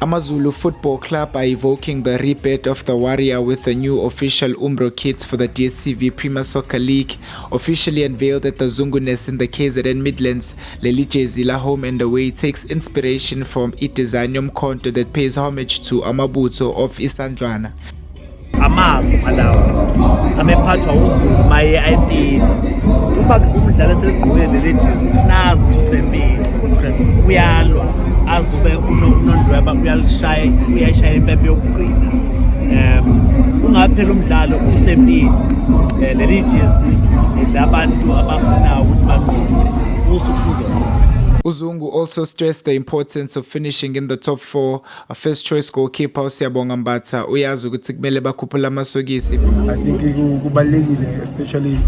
AmaZulu Football Club are evoking the rebirth of the Warrior with a new official Umbro kit for the DSTV Premier Soccer League. Officially unveiled at the Zungunes in the KZN Midlands, Leli jersey la home and away takes inspiration from i-design yomkhonto that pays homage to Amabutho of Isandlwana. Amagama lawo amephathwa uZulu maye ayempini uma umdlali eseligqokile leli jezi kunazi ukuthi usempini uyalwa azube unondweba uyayishaya impempe yokugcina ungaphela umdlalo usempini leli jezi labantu abafunayo ukuthi banqobe Usuthu uzoqoba. Uzungu also stressed the importance of finishing in the top 4. A first choice goalkeeper uSiyabonga Mbatha uyazi ukuthi kumele bakhuphula amasokisi. I think kubalekile especially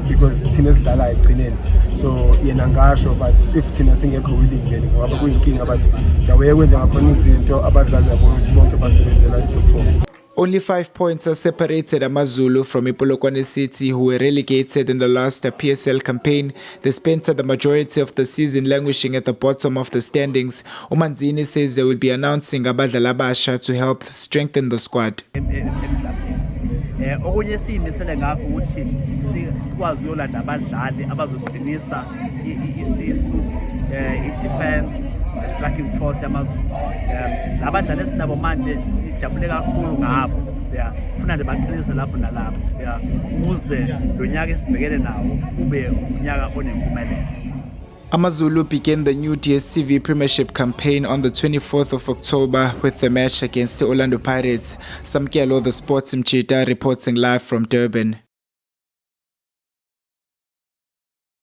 because thina sidlala egcineni. So yena ngasho but if thina singekho willing then ngoba kuyinkinga but dawe kwenza ngakhona izinto abadlali yabo ukuthi bonke basebenzela i-top 4. Only 5 points are separated AmaZulu from Ipolokwane City, who were relegated in the last PSL campaign. They spent the majority of the season languishing at the bottom of the standings. Umanzini says they will be announcing abadlali abasha to help strengthen the squad. Okunye siyimisele ngakho ukuthi sikwazi ukuyolanda abadlali abazoqinisa isisu i-defense striking force yamaZulu. Labadlali esinabo manje sijabule kakhulu ngabo ufuna nje baqiniswe lapho nalapho ukuze lo nyaka esibhekene nawo ube unyaka onempumelelo. AmaZulu began the new DSTV premiership campaign on the 24th of October with the match against the Orlando Pirates. Samkelo, the sports Mjita, reporting live from Durban.